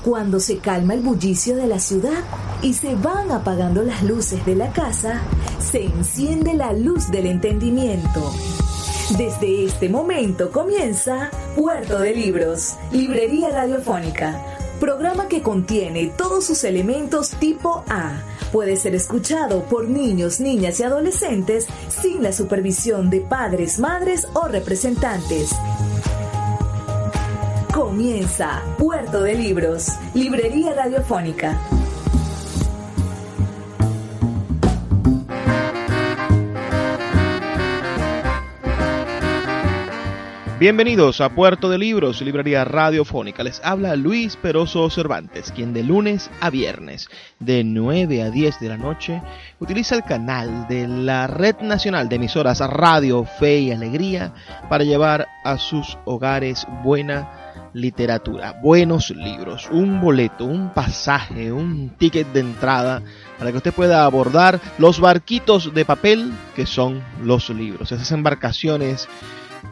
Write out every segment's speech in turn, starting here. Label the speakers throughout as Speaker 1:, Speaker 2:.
Speaker 1: Cuando se calma el bullicio de la ciudad y se van apagando las luces de la casa, se enciende la luz del entendimiento. Desde este momento comienza Puerto de Libros, Librería Radiofónica, programa que contiene todos sus elementos tipo A. Puede ser escuchado por niños, niñas y adolescentes sin la supervisión de padres, madres o representantes. Comienza Puerto de Libros, Librería Radiofónica.
Speaker 2: Bienvenidos a Puerto de Libros, Librería Radiofónica. Les habla Luis Peroso Cervantes, quien de lunes a viernes, de 9 a 10 de la noche, utiliza el canal de la Red Nacional de Emisoras Radio, Fe y Alegría para llevar a sus hogares buena literatura, buenos libros, un boleto, un pasaje, un ticket de entrada para que usted pueda abordar los barquitos de papel que son los libros, esas embarcaciones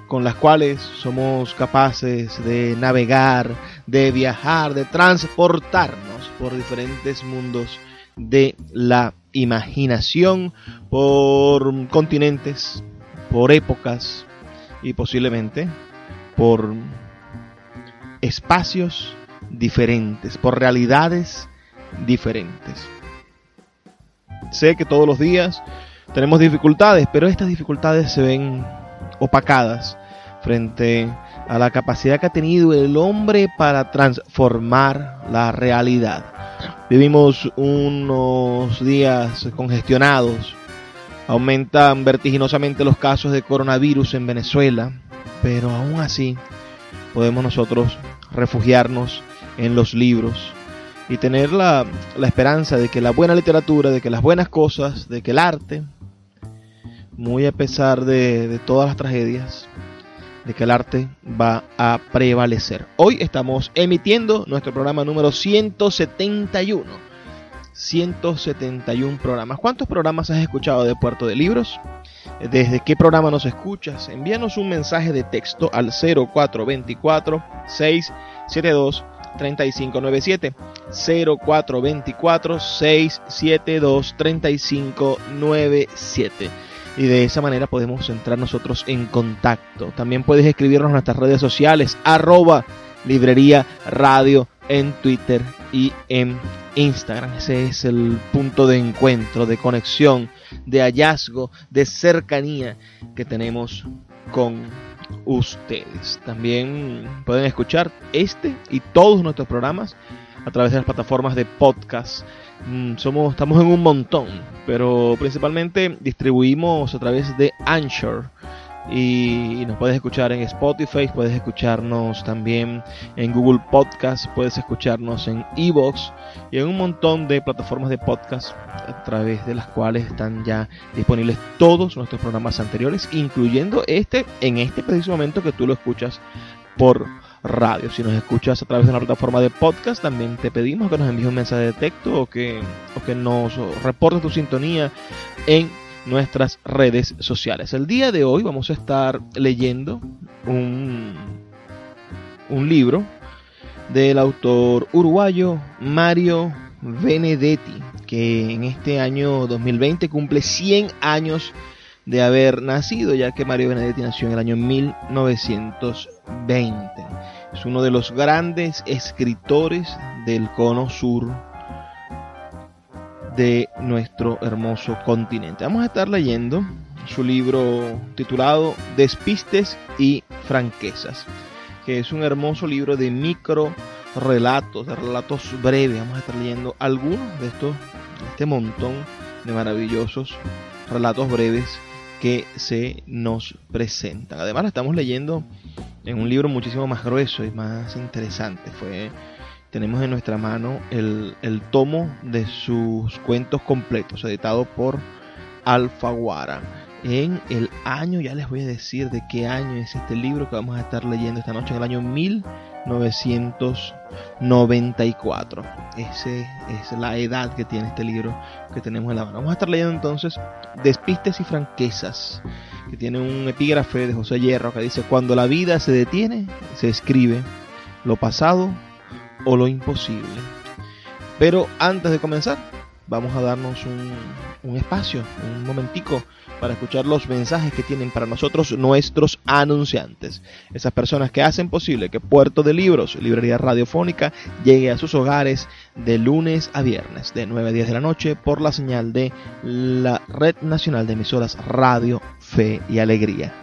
Speaker 2: con las cuales somos capaces de navegar, de viajar, de transportarnos por diferentes mundos de la imaginación, por continentes, por épocas y posiblemente por espacios diferentes, por realidades diferentes. Sé que todos los días tenemos dificultades, pero estas dificultades se ven opacadas frente a la capacidad que ha tenido el hombre para transformar la realidad. Vivimos unos días congestionados, aumentan vertiginosamente los casos de coronavirus en Venezuela, pero aún así podemos nosotros refugiarnos en los libros y tener la esperanza de que la buena literatura, de que las buenas cosas, de que el arte, muy a pesar de todas las tragedias, de que el arte va a prevalecer. Hoy estamos emitiendo nuestro programa número 171. 171 programas. ¿Cuántos programas has escuchado de Puerto de Libros? ¿Desde qué programa nos escuchas? Envíanos un mensaje de texto al 0424-672-3597. 0424-672-3597. Y de esa manera podemos entrar nosotros en contacto. También puedes escribirnos en nuestras redes sociales, @Librería Radio en Twitter y en Instagram. Ese es el punto de encuentro, de conexión, de hallazgo, de cercanía que tenemos con ustedes. También pueden escuchar este y todos nuestros programas a través de las plataformas de podcast. Estamos en un montón, pero principalmente distribuimos a través de Anchor y nos puedes escuchar en Spotify, puedes escucharnos también en Google Podcast, puedes escucharnos en iVoox y en un montón de plataformas de podcast a través de las cuales están ya disponibles todos nuestros programas anteriores, incluyendo en este preciso momento que tú lo escuchas por radio. Si nos escuchas a través de una plataforma de podcast, también te pedimos que nos envíes un mensaje de texto o que nos reportes tu sintonía en nuestras redes sociales. El día de hoy vamos a estar leyendo un libro del autor uruguayo Mario Benedetti, que en este año 2020 cumple 100 años de haber nacido, ya que Mario Benedetti nació en el año 1920. Es uno de los grandes escritores del cono sur de nuestro hermoso continente. Vamos a estar leyendo su libro titulado Despistes y franquezas, que es un hermoso libro de micro relatos, de relatos breves. Vamos a estar leyendo algunos de este montón de maravillosos relatos breves que se nos presentan. Además, lo estamos leyendo en un libro muchísimo más grueso y más interesante. Tenemos en nuestra mano el tomo de sus cuentos completos, editado por Alfaguara. En el año, ya les voy a decir de qué año es este libro que vamos a estar leyendo esta noche, en el año 1994. Esa es la edad que tiene este libro que tenemos en la mano. Vamos a estar leyendo entonces Despistes y franquezas, que tiene un epígrafe de José Hierro que dice: cuando la vida se detiene, se escribe lo pasado o lo imposible. Pero antes de comenzar, vamos a darnos un espacio, un momentico, para escuchar los mensajes que tienen para nosotros nuestros anunciantes. Esas personas que hacen posible que Puerto de Libros, librería radiofónica, llegue a sus hogares de lunes a viernes, de 9 a 10 de la noche, por la señal de la Red Nacional de Emisoras Radio, Fe y Alegría.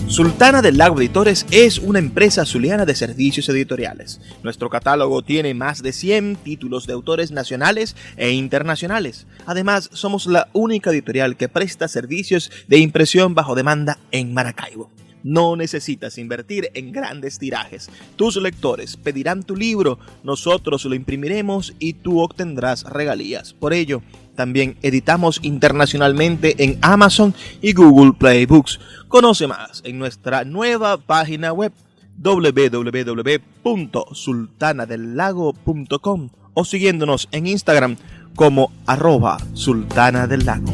Speaker 3: Sultana del Lago Editores es una empresa zuliana de servicios editoriales. Nuestro catálogo tiene más de 100 títulos de autores nacionales e internacionales. Además, somos la única editorial que presta servicios de impresión bajo demanda en Maracaibo. No necesitas invertir en grandes tirajes. Tus lectores pedirán tu libro, nosotros lo imprimiremos y tú obtendrás regalías. Por ello, también editamos internacionalmente en Amazon y Google Play Books. Conoce más en nuestra nueva página web www.sultanadelago.com o siguiéndonos en Instagram como @sultanadelago.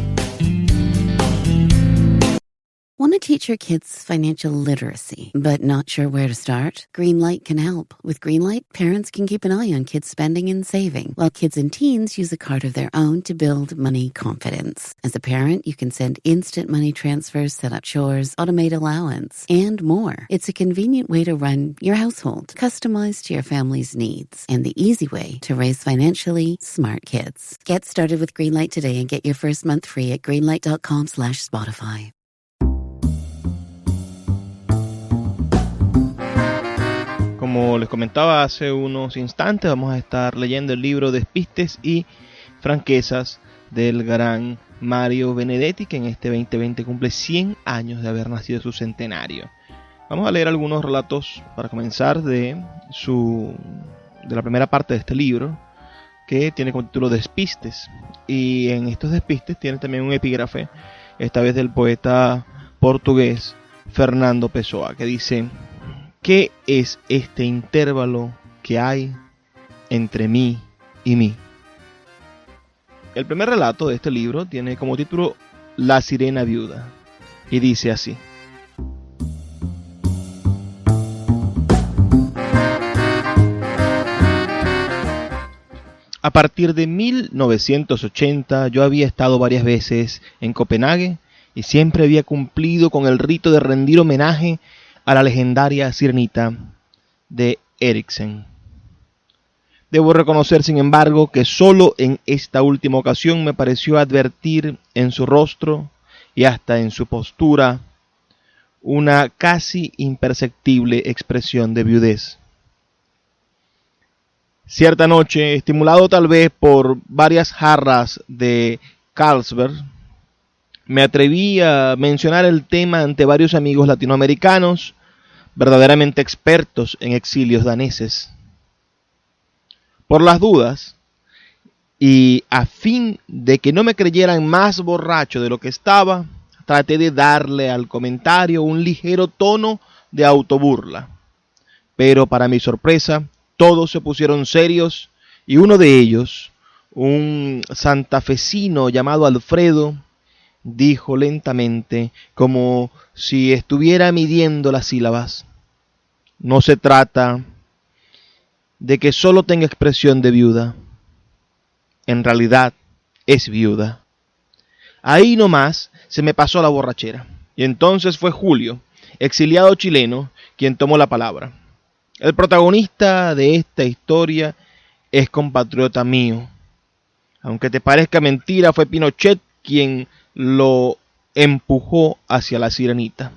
Speaker 4: Want to teach your kids financial literacy, but not sure where to start? Greenlight can help. With Greenlight, parents can keep an eye on kids' spending and saving, while kids and teens use a card of their own to build money confidence. As a parent, you can send instant money transfers, set up chores, automate allowance, and more. It's a convenient way to run your household, customized to your family's needs, and the easy way to raise financially smart kids. Get started with Greenlight today and get your first month free at greenlight.com/Spotify.
Speaker 2: Como les comentaba hace unos instantes, vamos a estar leyendo el libro Despistes y Franquezas del gran Mario Benedetti, que en este 2020 cumple 100 años de haber nacido su centenario. Vamos a leer algunos relatos para comenzar de la primera parte de este libro, que tiene como título Despistes. Y en estos despistes tiene también un epígrafe, esta vez del poeta portugués Fernando Pessoa, que dice: ¿qué es este intervalo que hay entre mí y mí? El primer relato de este libro tiene como título La sirena viuda y dice así: a partir de 1980 yo había estado varias veces en Copenhague y siempre había cumplido con el rito de rendir homenaje a la legendaria sirenita de Eriksen. Debo reconocer, sin embargo, que solo en esta última ocasión me pareció advertir en su rostro y hasta en su postura una casi imperceptible expresión de viudez. Cierta noche, estimulado tal vez por varias jarras de Carlsberg, me atreví a mencionar el tema ante varios amigos latinoamericanos verdaderamente expertos en exilios daneses. Por las dudas, y a fin de que no me creyeran más borracho de lo que estaba, traté de darle al comentario un ligero tono de autoburla. Pero para mi sorpresa, todos se pusieron serios y uno de ellos, un santafesino llamado Alfredo, dijo lentamente, como si estuviera midiendo las sílabas: no se trata de que solo tenga expresión de viuda. En realidad es viuda. Ahí nomás se me pasó la borrachera. Y entonces fue Julio, exiliado chileno, quien tomó la palabra. El protagonista de esta historia es compatriota mío. Aunque te parezca mentira, fue Pinochet quien lo empujó hacia la sirenita.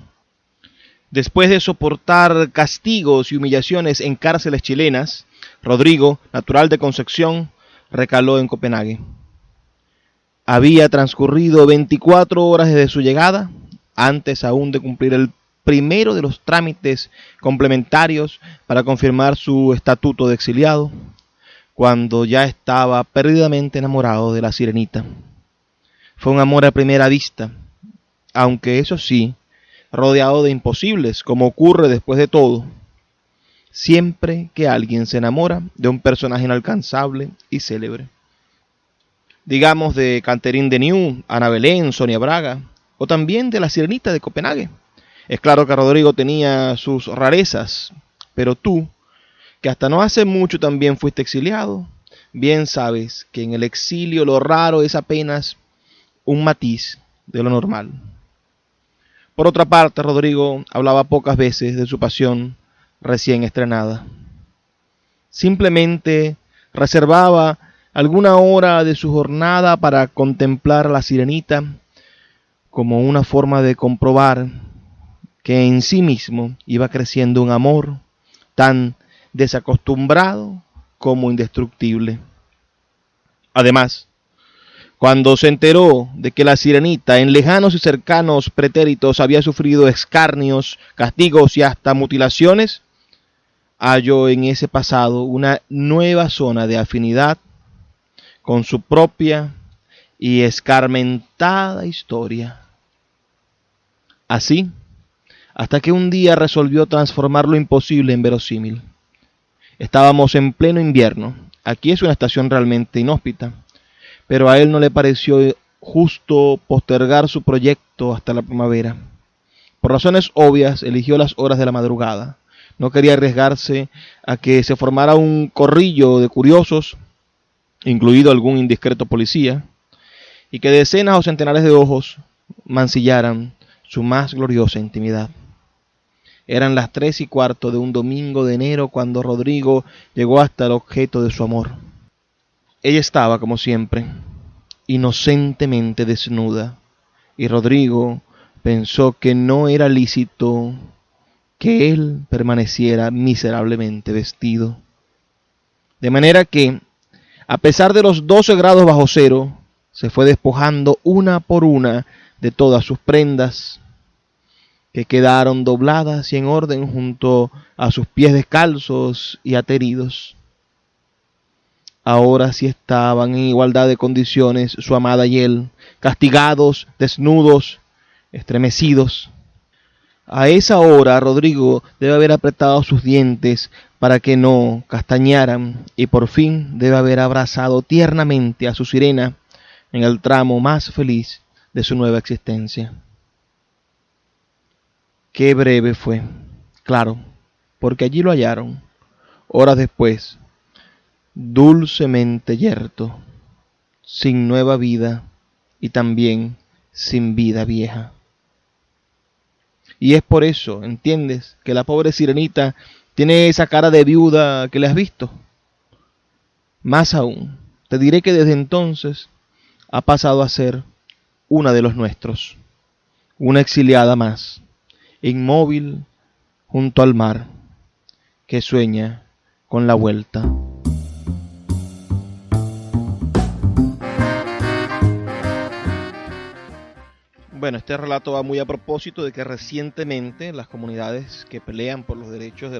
Speaker 2: Después de soportar castigos y humillaciones en cárceles chilenas, Rodrigo, natural de Concepción, recaló en Copenhague. Había transcurrido 24 horas desde su llegada, antes aún de cumplir el primero de los trámites complementarios para confirmar su estatuto de exiliado, cuando ya estaba perdidamente enamorado de la sirenita. Fue un amor a primera vista, aunque eso sí, rodeado de imposibles, como ocurre después de todo, siempre que alguien se enamora de un personaje inalcanzable y célebre. Digamos de Catherine Deneuve, Ana Belén, Sonia Braga, o también de la sirenita de Copenhague. Es claro que Rodrigo tenía sus rarezas, pero tú, que hasta no hace mucho también fuiste exiliado, bien sabes que en el exilio lo raro es apenas un matiz de lo normal. Por otra parte, Rodrigo hablaba pocas veces de su pasión recién estrenada. Simplemente reservaba alguna hora de su jornada para contemplar a la sirenita como una forma de comprobar que en sí mismo iba creciendo un amor tan desacostumbrado como indestructible. Además, cuando se enteró de que la sirenita en lejanos y cercanos pretéritos había sufrido escarnios, castigos y hasta mutilaciones, halló en ese pasado una nueva zona de afinidad con su propia y escarmentada historia. Así, hasta que un día resolvió transformar lo imposible en verosímil. Estábamos en pleno invierno. Aquí es una estación realmente inhóspita, pero a él no le pareció justo postergar su proyecto hasta la primavera. Por razones obvias, eligió las horas de la madrugada. No quería arriesgarse a que se formara un corrillo de curiosos, incluido algún indiscreto policía, y que decenas o centenares de ojos mancillaran su más gloriosa intimidad. Eran las 3:15 de un domingo de enero cuando Rodrigo llegó hasta el objeto de su amor. Ella estaba, como siempre, inocentemente desnuda, y Rodrigo pensó que no era lícito que él permaneciera miserablemente vestido. De manera que, a pesar de los 12 grados bajo cero, se fue despojando una por una de todas sus prendas, que quedaron dobladas y en orden junto a sus pies descalzos y ateridos. Ahora sí estaban en igualdad de condiciones su amada y él, castigados, desnudos, estremecidos. A esa hora Rodrigo debe haber apretado sus dientes para que no castañaran, y por fin debe haber abrazado tiernamente a su sirena en el tramo más feliz de su nueva existencia. Qué breve fue, claro, porque allí lo hallaron, horas después, dulcemente yerto, sin nueva vida y también sin vida vieja. Y es por eso, ¿entiendes?, que la pobre sirenita tiene esa cara de viuda que le has visto. Más aún, te diré que desde entonces ha pasado a ser una de los nuestros, una exiliada más, inmóvil junto al mar, que sueña con la vuelta. Bueno, este relato va muy a propósito de que recientemente las comunidades que pelean por los derechos de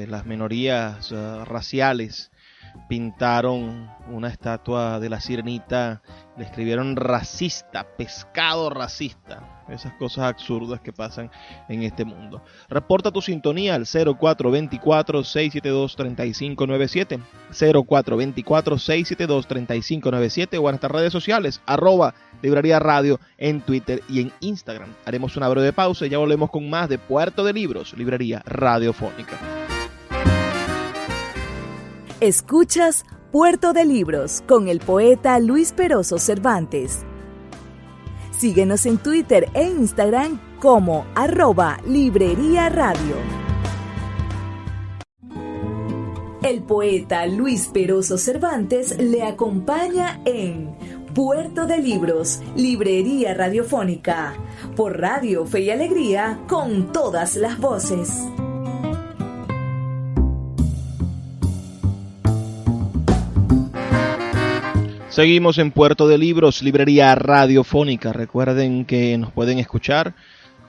Speaker 2: las minorías raciales pintaron una estatua de la sirenita, le escribieron racista, pescado racista. Esas cosas absurdas que pasan en este mundo. Reporta tu sintonía al 0424-672-3597, 0424-672-3597 o en nuestras redes sociales, @Librería Radio en Twitter y en Instagram. Haremos una breve pausa y ya volvemos con más de Puerto de Libros, Librería Radiofónica.
Speaker 1: Escuchas Puerto de Libros con el poeta Luis Peroso Cervantes. Síguenos en Twitter e Instagram como @Librería Radio. El poeta Luis Peroso Cervantes le acompaña en Puerto de Libros, Librería Radiofónica, por Radio Fe y Alegría, con todas las voces.
Speaker 2: Seguimos en Puerto de Libros, Librería Radiofónica. Recuerden que nos pueden escuchar,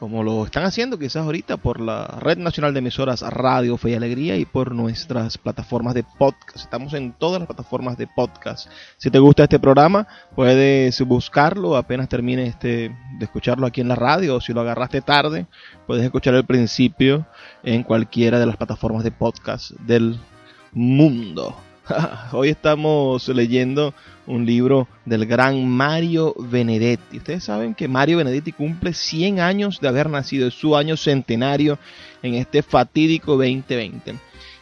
Speaker 2: como lo están haciendo quizás ahorita, por la Red Nacional de Emisoras Radio Fe y Alegría y por nuestras plataformas de podcast. Estamos en todas las plataformas de podcast. Si te gusta este programa, puedes buscarlo apenas termine de escucharlo aquí en la radio, o si lo agarraste tarde, puedes escuchar el principio en cualquiera de las plataformas de podcast del mundo. Hoy estamos leyendo un libro del gran Mario Benedetti. Ustedes saben que Mario Benedetti cumple 100 años de haber nacido, es su año centenario en este fatídico 2020.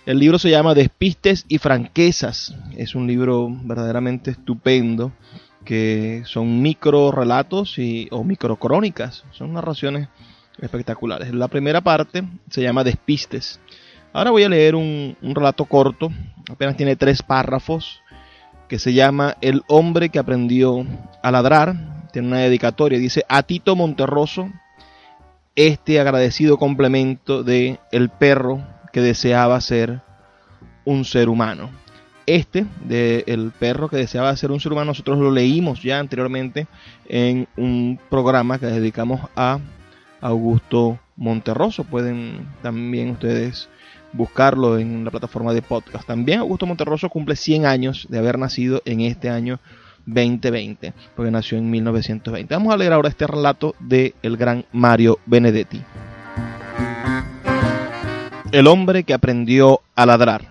Speaker 2: El libro se llama Despistes y franquezas. Es un libro verdaderamente estupendo, que son micro relatos o micro crónicas, son narraciones espectaculares. La primera parte se llama Despistes. Ahora voy a leer un relato corto, apenas tiene 3 párrafos, que se llama El hombre que aprendió a ladrar. Tiene una dedicatoria, dice: a Tito Monterroso, este agradecido complemento de el perro que deseaba ser un ser humano. De el perro que deseaba ser un ser humano, nosotros lo leímos ya anteriormente en un programa que dedicamos a Augusto Monterroso. Pueden también ustedes buscarlo en la plataforma de podcast. También Augusto Monterroso cumple 100 años de haber nacido en este año 2020, porque nació en 1920. Vamos a leer ahora este relato de el gran Mario Benedetti. El hombre que aprendió a ladrar.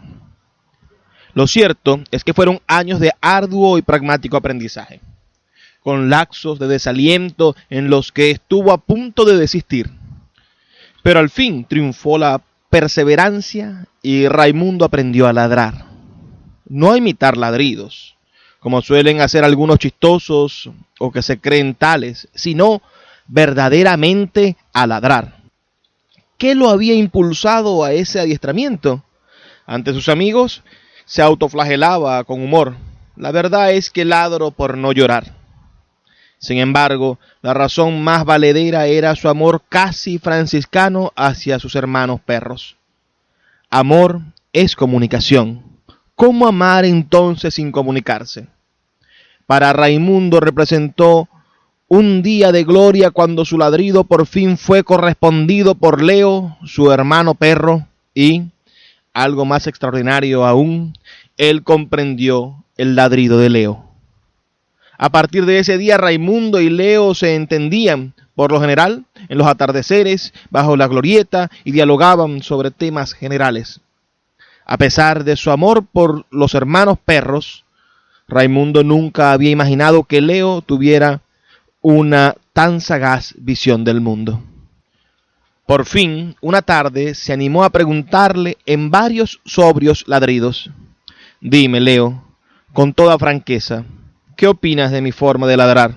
Speaker 2: Lo cierto es que fueron años de arduo y pragmático aprendizaje, con lapsos de desaliento en los que estuvo a punto de desistir. Pero al fin triunfó la perseverancia y Raimundo aprendió a ladrar. No a imitar ladridos, como suelen hacer algunos chistosos o que se creen tales, sino verdaderamente a ladrar. ¿Qué lo había impulsado a ese adiestramiento? Ante sus amigos se autoflagelaba con humor. La verdad es que ladro por no llorar. Sin embargo, la razón más valedera era su amor casi franciscano hacia sus hermanos perros. Amor es comunicación. ¿Cómo amar entonces sin comunicarse? Para Raimundo representó un día de gloria cuando su ladrido por fin fue correspondido por Leo, su hermano perro, y, algo más extraordinario aún, él comprendió el ladrido de Leo. A partir de ese día, Raimundo y Leo se entendían, por lo general, en los atardeceres, bajo la glorieta, y dialogaban sobre temas generales. A pesar de su amor por los hermanos perros, Raimundo nunca había imaginado que Leo tuviera una tan sagaz visión del mundo. Por fin, una tarde, se animó a preguntarle en varios sobrios ladridos: dime, Leo, con toda franqueza, ¿qué opinas de mi forma de ladrar?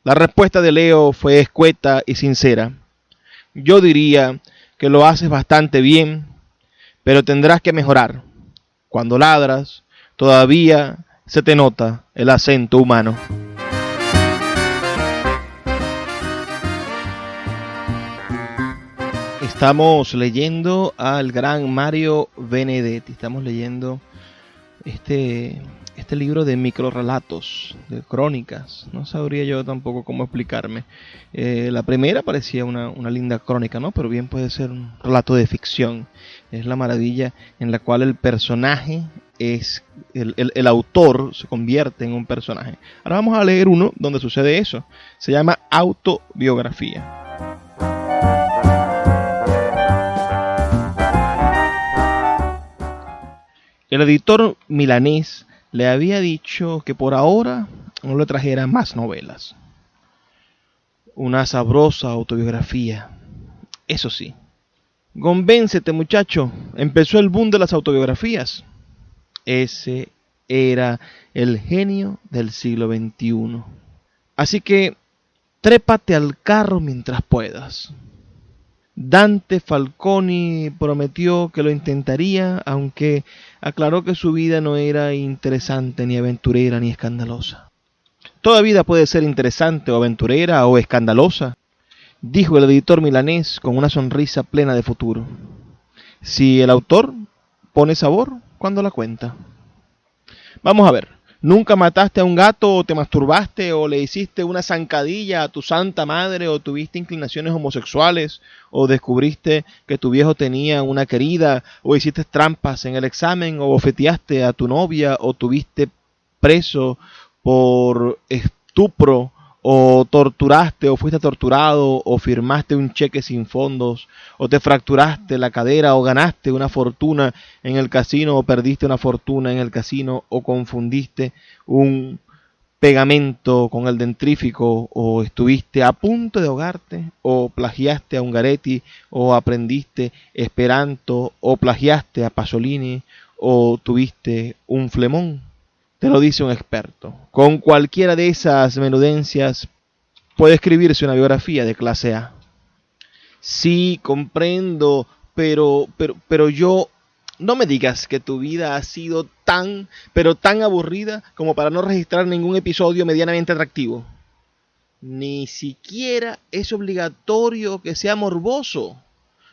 Speaker 2: La respuesta de Leo fue escueta y sincera. Yo diría que lo haces bastante bien, pero tendrás que mejorar. Cuando ladras, todavía se te nota el acento humano. Estamos leyendo al gran Mario Benedetti. Estamos leyendo este libro de microrelatos, de crónicas. No sabría yo tampoco cómo explicarme. La primera parecía una linda crónica, ¿no? Pero bien puede ser un relato de ficción. Es la maravilla en la cual el personaje es el autor se convierte en un personaje. Ahora vamos a leer uno donde sucede eso. Se llama Autobiografía. El editor milanés le había dicho que por ahora no le trajera más novelas. Una sabrosa autobiografía. Eso sí. Convéncete, muchacho. Empezó el boom de las autobiografías. Ese era el genio del siglo XXI. Así que trépate al carro mientras puedas. Dante Falconi prometió que lo intentaría, aunque aclaró que su vida no era interesante, ni aventurera, ni escandalosa. Toda vida puede ser interesante o aventurera o escandalosa, dijo el editor milanés con una sonrisa plena de futuro. Si el autor pone sabor cuando la cuenta. Vamos a ver. ¿Nunca mataste a un gato o te masturbaste o le hiciste una zancadilla a tu santa madre o tuviste inclinaciones homosexuales o descubriste que tu viejo tenía una querida o hiciste trampas en el examen o bofeteaste a tu novia o tuviste preso por estupro o torturaste o fuiste torturado, o firmaste un cheque sin fondos, o te fracturaste la cadera, o ganaste una fortuna en el casino, o perdiste una fortuna en el casino, o confundiste un pegamento con el dentrífico, o estuviste a punto de ahogarte, o plagiaste a Ungaretti, o aprendiste Esperanto, o plagiaste a Pasolini, o tuviste un flemón. Te lo dice un experto. Con cualquiera de esas menudencias puede escribirse una biografía de clase A. Sí, comprendo, pero yo... No me digas que tu vida ha sido tan aburrida como para no registrar ningún episodio medianamente atractivo. Ni siquiera es obligatorio que sea morboso.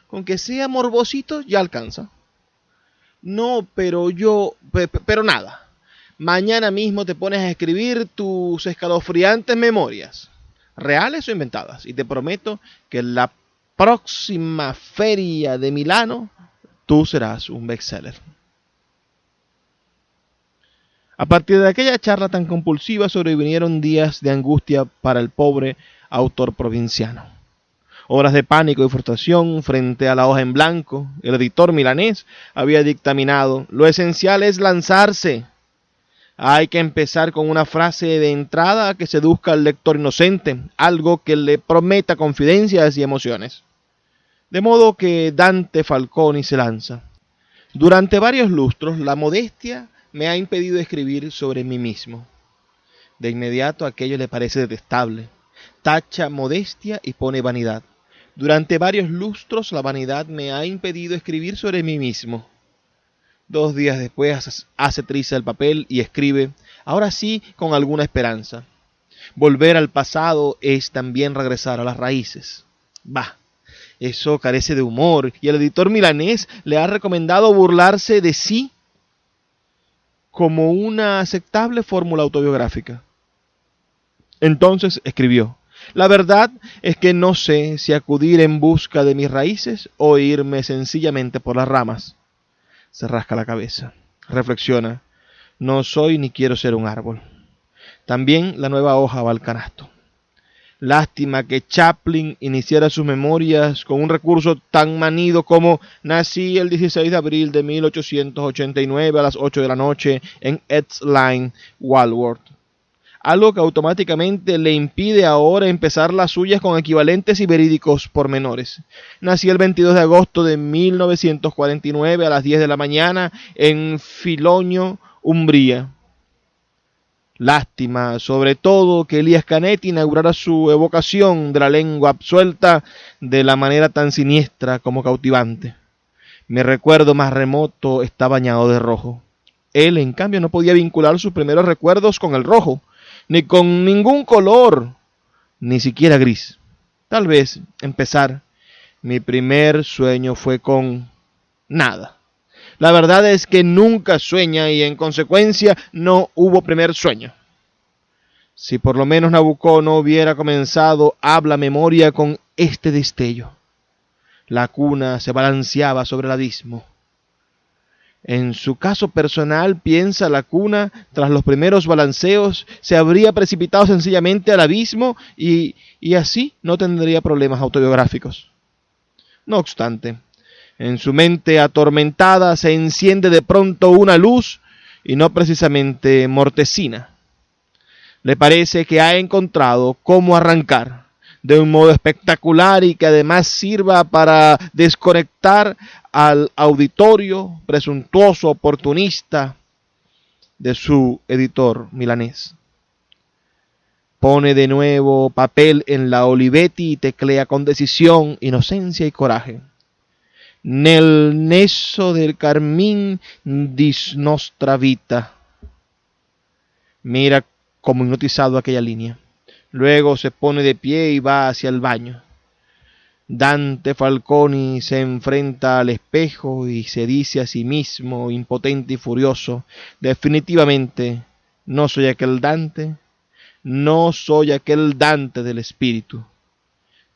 Speaker 2: Con que sea morbosito ya alcanza. No, pero nada. Mañana mismo te pones a escribir tus escalofriantes memorias, reales o inventadas, y te prometo que en la próxima feria de Milano tú serás un bestseller. A partir de aquella charla tan compulsiva sobrevinieron días de angustia para el pobre autor provinciano. Horas de pánico y frustración frente a la hoja en blanco. El editor milanés había dictaminado: lo esencial es lanzarse. Hay que empezar con una frase de entrada que seduzca al lector inocente, algo que le prometa confidencias y emociones. De modo que Dante Falconi se lanza. Durante varios lustros, la modestia me ha impedido escribir sobre mí mismo. De inmediato aquello le parece detestable. Tacha modestia y pone vanidad. Durante varios lustros, la vanidad me ha impedido escribir sobre mí mismo. 2 días después hace triza el papel y escribe, ahora sí, con alguna esperanza. Volver al pasado es también regresar a las raíces. Bah, eso carece de humor, y el editor milanés le ha recomendado burlarse de sí como una aceptable fórmula autobiográfica. Entonces escribió, la verdad es que no sé si acudir en busca de mis raíces o irme sencillamente por las ramas. Se rasca la cabeza, reflexiona, no soy ni quiero ser un árbol. También la nueva hoja va al canasto. Lástima que Chaplin iniciara sus memorias con un recurso tan manido como nací el 16 de abril de 1889 a las 8 de la noche en Ed's Lane, Walworth. Algo que automáticamente le impide ahora empezar las suyas con equivalentes y verídicos pormenores. Nací el 22 de agosto de 1949 a las 10 de la mañana en Filogno, Umbría. Lástima, sobre todo, que Elías Canetti inaugurara su evocación de la lengua absuelta de la manera tan siniestra como cautivante. Mi recuerdo más remoto está bañado de rojo. Él, en cambio, no podía vincular sus primeros recuerdos con el rojo, ni con ningún color, ni siquiera gris. Tal vez, empezar, mi primer sueño fue con nada. La verdad es que nunca sueña y en consecuencia no hubo primer sueño. Si por lo menos Nabucco no hubiera comenzado habla memoria con este destello. La cuna se balanceaba sobre el abismo. En su caso personal, piensa, la cuna, tras los primeros balanceos, se habría precipitado sencillamente al abismo y así no tendría problemas autobiográficos. No obstante, en su mente atormentada se enciende de pronto una luz, y no precisamente mortecina. Le parece que ha encontrado cómo arrancar de un modo espectacular y que además sirva para desconectar al auditorio presuntuoso oportunista de su editor milanés. Pone de nuevo papel en la Olivetti y teclea con decisión, inocencia y coraje. Nel nesso del carmín dis nostra vita. Mira como hipnotizado aquella línea. Luego se pone de pie y va hacia el baño. Dante Falconi se enfrenta al espejo y se dice a sí mismo, impotente y furioso, definitivamente no soy aquel Dante, no soy aquel Dante del espíritu.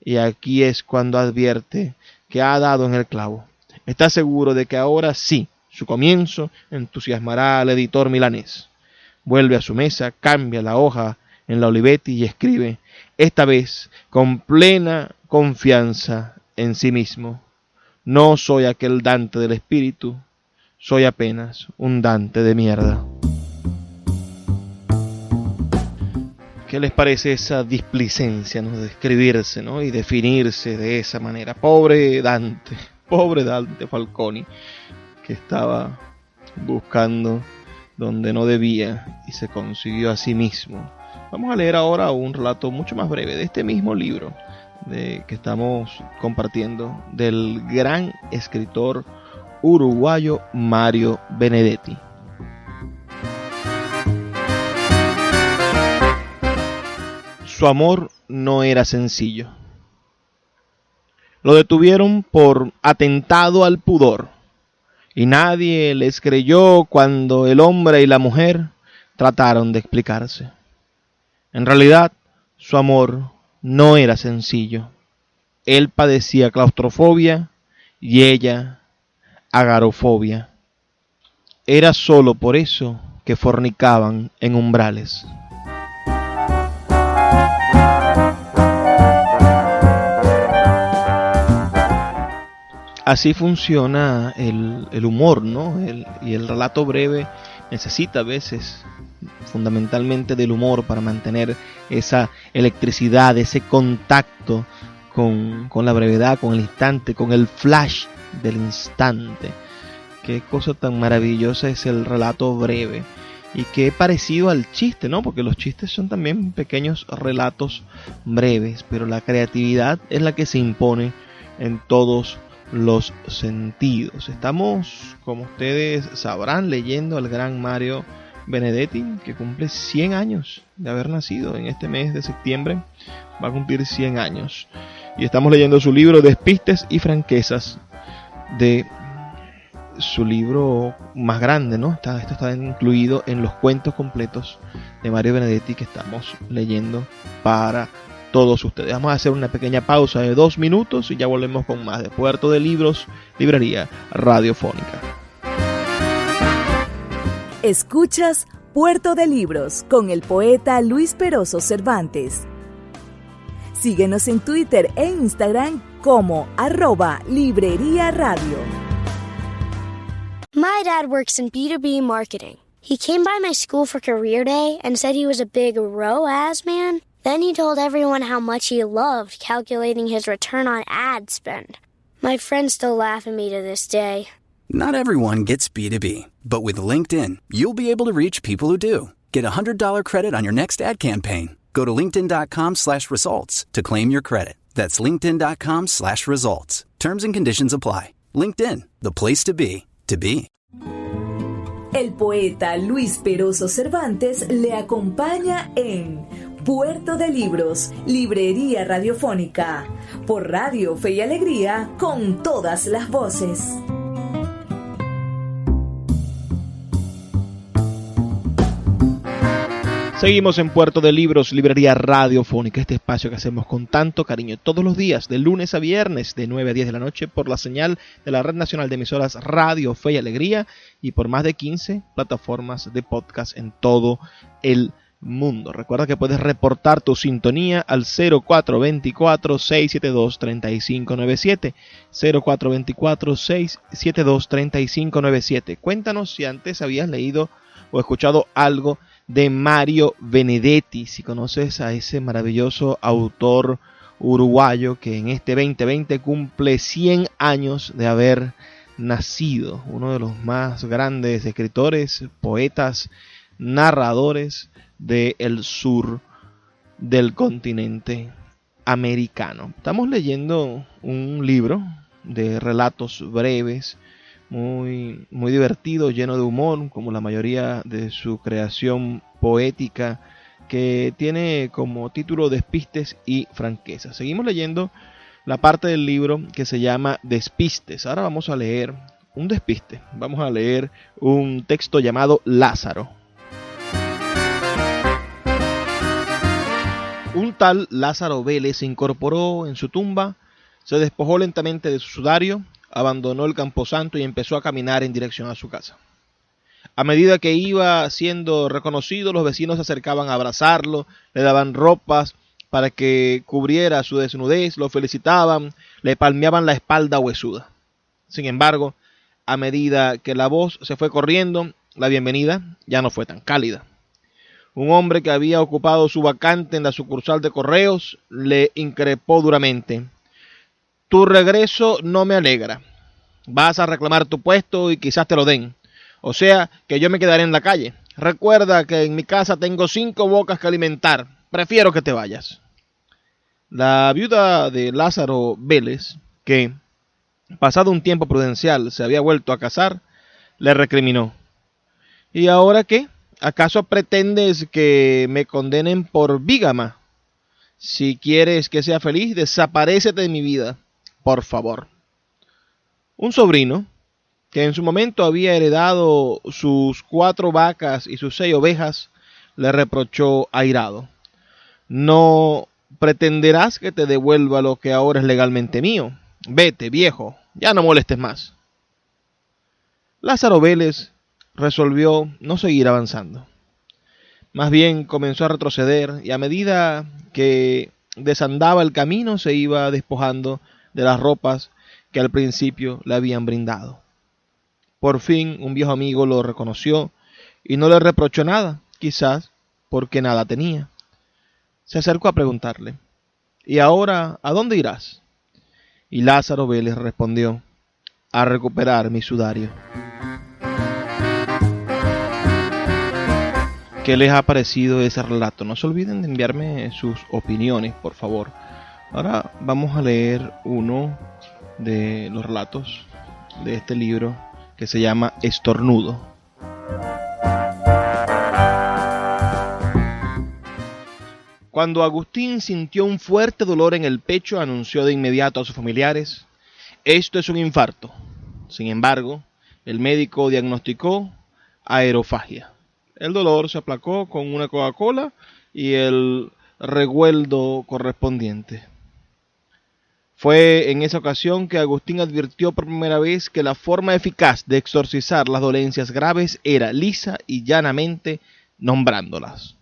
Speaker 2: Y aquí es cuando advierte que ha dado en el clavo. Está seguro de que ahora sí, su comienzo entusiasmará al editor milanés. Vuelve a su mesa, cambia la hoja en la Olivetti y escribe, esta vez con plena confianza en sí mismo, no soy aquel Dante del espíritu, soy apenas un Dante de mierda. ¿Qué les parece esa displicencia, ¿no? De escribirse, ¿no? Y definirse de esa manera? Pobre Dante Falconi, que estaba buscando donde no debía y se consiguió a sí mismo. Vamos a leer ahora un relato mucho más breve de este mismo libro que estamos compartiendo, del gran escritor uruguayo Mario Benedetti. Su amor no era sencillo. Lo detuvieron por atentado al pudor, y nadie les creyó cuando el hombre y la mujer trataron de explicarse. En realidad, su amor no era sencillo. Él padecía claustrofobia y ella agorafobia. Era solo por eso que fornicaban en umbrales. Así funciona el humor, ¿no? Y el relato breve necesita a veces fundamentalmente del humor para mantener esa electricidad, ese contacto con la brevedad, con el instante, con el flash del instante. Qué cosa tan maravillosa es el relato breve y qué parecido al chiste, ¿no? Porque los chistes son también pequeños relatos breves, pero la creatividad es la que se impone en todos los sentidos. Estamos, como ustedes sabrán, leyendo al gran Mario Benedetti, que cumple 100 años de haber nacido en este mes de septiembre. Va a cumplir 100 años. Y estamos leyendo su libro Despistes y Franquezas, de su libro más grande, ¿no? Esto está incluido en los cuentos completos de Mario Benedetti que estamos leyendo para todos ustedes. Vamos a hacer una pequeña pausa de 2 minutos y ya volvemos con más de Puerto de Libros, Librería Radiofónica.
Speaker 1: Escuchas Puerto de Libros con el poeta Luis Peroso Cervantes. Síguenos en Twitter e Instagram como @Librería Radio.
Speaker 5: My dad works in B2B marketing. He came by my school for career day and said he was a big ROAS man. Then he told everyone how much he loved calculating his return on ad spend. My friends still laugh at me to this day.
Speaker 6: Not everyone gets B2B, but with LinkedIn, you'll be able to reach people who do. Get a $100 credit on your next ad campaign. Go to linkedin.com/results to claim your credit. That's linkedin.com/results. Terms and conditions apply. LinkedIn, the place to be, to be.
Speaker 1: El poeta Luis Peroso Cervantes le acompaña en Puerto de Libros, Librería Radiofónica, por Radio Fe y Alegría, con todas las voces.
Speaker 2: Seguimos en Puerto de Libros, Librería Radiofónica, este espacio que hacemos con tanto cariño todos los días, de lunes a viernes, de 9 a 10 de la noche, por la señal de la Red Nacional de Emisoras Radio Fe y Alegría y por más de 15 plataformas de podcast en todo el mundo. Recuerda que puedes reportar tu sintonía al 0424-672-3597, 0424-672-3597. Cuéntanos si antes habías leído o escuchado algo de Mario Benedetti, si conoces a ese maravilloso autor uruguayo que en este 2020 cumple 100 años de haber nacido, uno de los más grandes escritores, poetas, narradores del sur del continente americano. Estamos leyendo un libro de relatos breves, muy divertido, lleno de humor, como la mayoría de su creación poética, que tiene como título Despistes y Franquezas. Seguimos leyendo la parte del libro que se llama Despistes. Ahora vamos a leer un despiste. Vamos a leer un texto llamado Lázaro. Un tal Lázaro Vélez se incorporó en su tumba, se despojó lentamente de su sudario, abandonó el camposanto y empezó a caminar en dirección a su casa. A medida que iba siendo reconocido, los vecinos se acercaban a abrazarlo, le daban ropas para que cubriera su desnudez, lo felicitaban, le palmeaban la espalda huesuda. Sin embargo, a medida que la voz se fue corriendo, la bienvenida ya no fue tan cálida. Un hombre que había ocupado su vacante en la sucursal de correos le increpó duramente: tu regreso no me alegra. Vas a reclamar tu puesto y quizás te lo den. O sea, que yo me quedaré en la calle. Recuerda que en mi casa tengo 5 bocas que alimentar. Prefiero que te vayas. La viuda de Lázaro Vélez, que pasado un tiempo prudencial se había vuelto a casar, le recriminó: ¿y ahora qué? ¿Acaso pretendes que me condenen por bígama? Si quieres que sea feliz, desaparécete de mi vida, por favor. Un sobrino, que en su momento había heredado sus 4 vacas y sus 6 ovejas, le reprochó airado: no pretenderás que te devuelva lo que ahora es legalmente mío. Vete, viejo, ya no molestes más. Lázaro Vélez resolvió no seguir avanzando. Más bien comenzó a retroceder, y a medida que desandaba el camino se iba despojando de las ropas que al principio le habían brindado. Por fin un viejo amigo lo reconoció y no le reprochó nada, quizás porque nada tenía. Se acercó a preguntarle: ¿y ahora a dónde irás? Y Lázaro Vélez respondió: a recuperar mi sudario. ¿Qué les ha parecido ese relato? No se olviden de enviarme sus opiniones, por favor. Ahora vamos a leer uno de los relatos de este libro que se llama Estornudo. Cuando Agustín sintió un fuerte dolor en el pecho, anunció de inmediato a sus familiares: esto es un infarto. Sin embargo, el médico diagnosticó aerofagia. El dolor se aplacó con una Coca-Cola y el regueldo correspondiente. Fue en esa ocasión que Agustín advirtió por primera vez que la forma eficaz de exorcizar las dolencias graves era lisa y llanamente nombrándolas.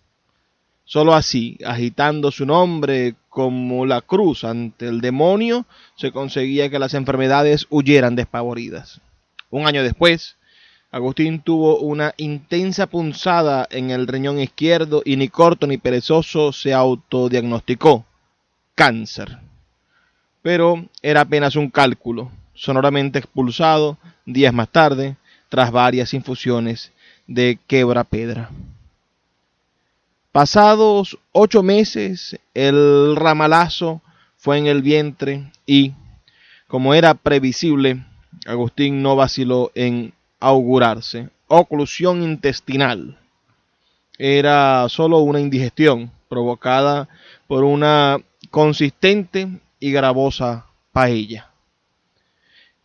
Speaker 2: Solo así, agitando su nombre como la cruz ante el demonio, se conseguía que las enfermedades huyeran despavoridas. Un año después, Agustín tuvo una intensa punzada en el riñón izquierdo y ni corto ni perezoso se autodiagnosticó: cáncer. Pero era apenas un cálculo, sonoramente expulsado días más tarde, tras varias infusiones de quebrapedra. Pasados 8 meses, el ramalazo fue en el vientre y, como era previsible, Agustín no vaciló en augurarse: oclusión intestinal. Era solo una indigestión provocada por una consistente y gravosa paella.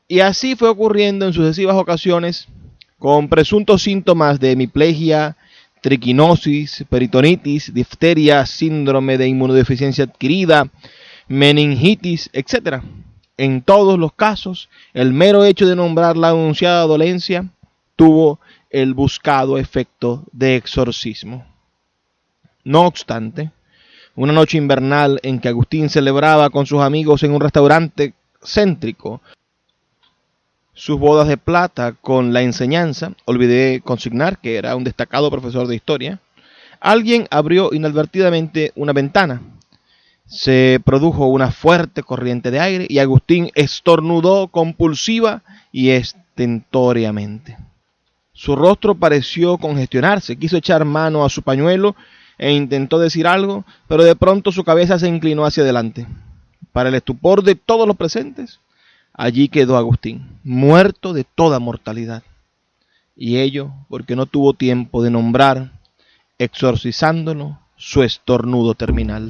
Speaker 2: Y así fue ocurriendo en sucesivas ocasiones, con presuntos síntomas de hemiplegia, triquinosis, peritonitis, difteria, síndrome de inmunodeficiencia adquirida, meningitis, etc. En todos los casos, el mero hecho de nombrar la anunciada dolencia tuvo el buscado efecto de exorcismo. No obstante, una noche invernal en que Agustín celebraba con sus amigos en un restaurante céntrico sus bodas de plata con la enseñanza, olvidé consignar que era un destacado profesor de historia, alguien abrió inadvertidamente una ventana. Se produjo una fuerte corriente de aire y Agustín estornudó compulsiva y estentóreamente. Su rostro pareció congestionarse, quiso echar mano a su pañuelo e intentó decir algo, pero de pronto su cabeza se inclinó hacia adelante. Para el estupor de todos los presentes, allí quedó Agustín, muerto de toda mortalidad. Y ello porque no tuvo tiempo de nombrar, exorcizándolo, su estornudo terminal.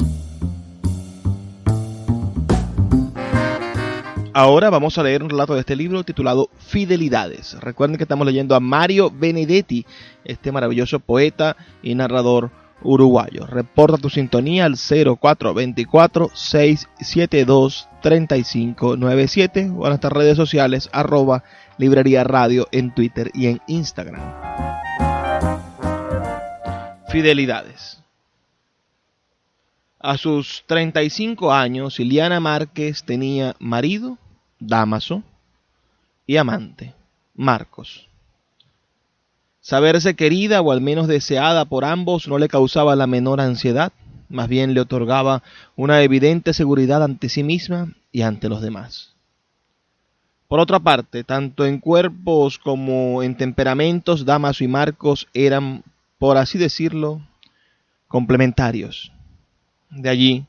Speaker 2: Ahora vamos a leer un relato de este libro titulado Fidelidades. Recuerden que estamos leyendo a Mario Benedetti, este maravilloso poeta y narrador uruguayo. Reporta tu sintonía al 0424-672-3597 o a nuestras redes sociales @Librería Radio en Twitter y en Instagram. fidelidades. A sus 35 años, Iliana Márquez tenía marido, Dámaso, y amante, Marcos. Saberse querida o al menos deseada por ambos no le causaba la menor ansiedad, más bien le otorgaba una evidente seguridad ante sí misma y ante los demás. Por otra parte, tanto en cuerpos como en temperamentos, Dámaso y Marcos eran, por así decirlo, complementarios. De allí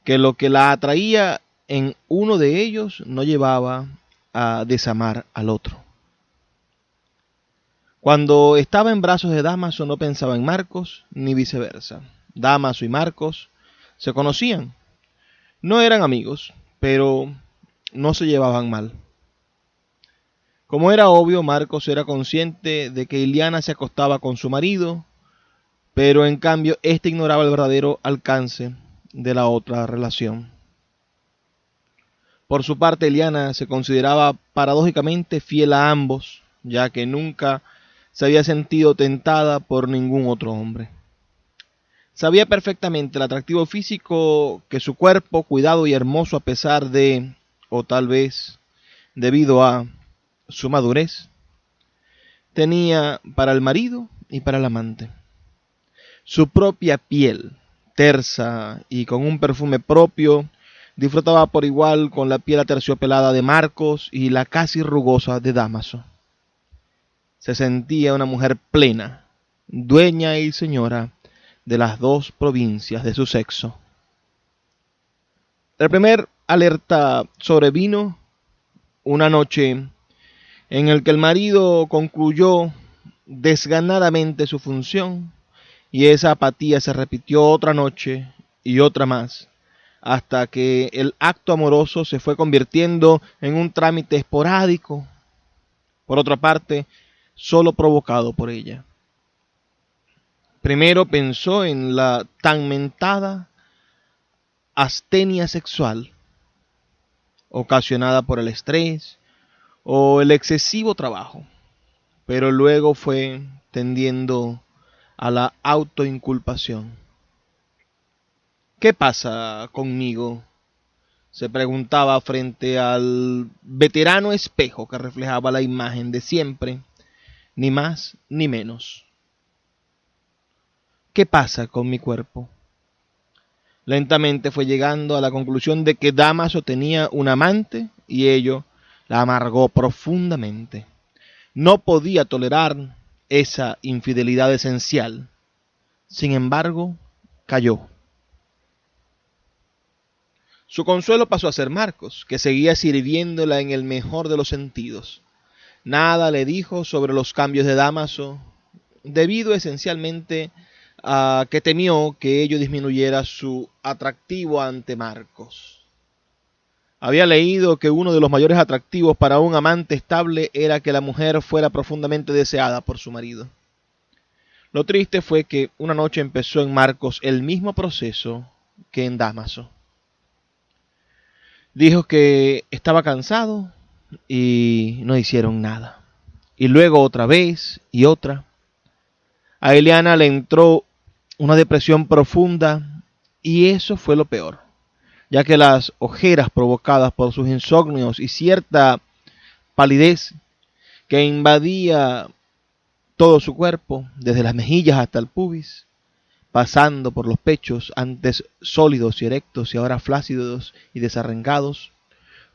Speaker 2: que lo que la atraía en uno de ellos no llevaba a desamar al otro. Cuando estaba en brazos de Dámaso no pensaba en Marcos, ni viceversa. Dámaso y Marcos se conocían. No eran amigos, pero no se llevaban mal. Como era obvio, Marcos era consciente de que Iliana se acostaba con su marido, pero en cambio éste ignoraba el verdadero alcance de la otra relación. Por su parte, Iliana se consideraba paradójicamente fiel a ambos, ya que nunca se había sentido tentada por ningún otro hombre. Sabía perfectamente el atractivo físico que su cuerpo, cuidado y hermoso a pesar de, o tal vez debido a, su madurez, tenía para el marido y para el amante. Su propia piel, tersa y con un perfume propio, disfrutaba por igual con la piel aterciopelada de Marcos y la casi rugosa de Dámaso. Se sentía una mujer plena, dueña y señora de las dos provincias de su sexo. La primera alerta sobrevino una noche en el que el marido concluyó desganadamente su función, y esa apatía se repitió otra noche y otra más, hasta que el acto amoroso se fue convirtiendo en un trámite esporádico, por otra parte, solo provocado por ella. Primero pensó en la tan mentada astenia sexual, ocasionada por el estrés o el excesivo trabajo, pero luego fue tendiendo a la autoinculpación. ¿Qué pasa conmigo?, se preguntaba frente al veterano espejo que reflejaba la imagen de siempre, ni más ni menos. ¿Qué pasa con mi cuerpo? Lentamente fue llegando a la conclusión de que Dámaso tenía un amante y ello la amargó profundamente. No podía tolerar esa infidelidad esencial. Sin embargo, cayó. Su consuelo pasó a ser Marcos, que seguía sirviéndola en el mejor de los sentidos. Nada le dijo sobre los cambios de Dámaso, debido esencialmente a que temió que ello disminuyera su atractivo ante Marcos. Había leído que uno de los mayores atractivos para un amante estable era que la mujer fuera profundamente deseada por su marido. Lo triste fue que una noche empezó en Marcos el mismo proceso que en Dámaso. Dijo que estaba cansado y no hicieron nada. Y luego otra vez y otra. A Iliana le entró una depresión profunda y eso fue lo peor, ya que las ojeras provocadas por sus insomnios y cierta palidez que invadía todo su cuerpo, desde las mejillas hasta el pubis, pasando por los pechos, antes sólidos y erectos y ahora flácidos y desarrengados,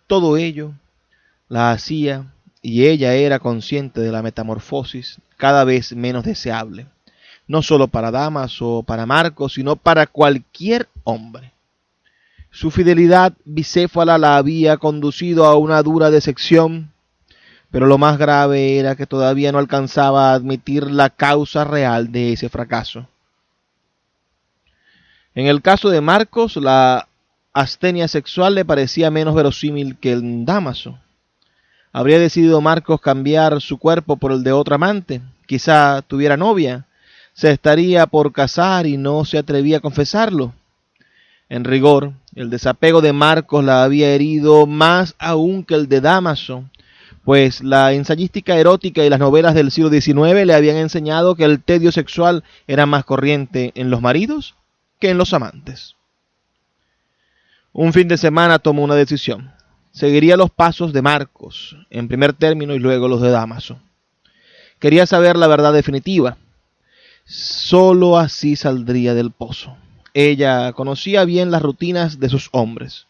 Speaker 2: todo ello la hacía, y ella era consciente de la metamorfosis cada vez menos deseable, no solo para Dámaso o para Marcos, sino para cualquier hombre. Su fidelidad bicéfala la había conducido a una dura decepción, pero lo más grave era que todavía no alcanzaba a admitir la causa real de ese fracaso. En el caso de Marcos, la astenia sexual le parecía menos verosímil que en Dámaso. ¿Habría decidido Marcos cambiar su cuerpo por el de otra amante? Quizá tuviera novia, se estaría por casar y no se atrevía a confesarlo. En rigor, el desapego de Marcos la había herido más aún que el de Dámaso, pues la ensayística erótica y las novelas del siglo XIX le habían enseñado que el tedio sexual era más corriente en los maridos que en los amantes. Un fin de semana tomó una decisión. Seguiría los pasos de Marcos, en primer término, y luego los de Dámaso. Quería saber la verdad definitiva. Solo así saldría del pozo. Ella conocía bien las rutinas de sus hombres.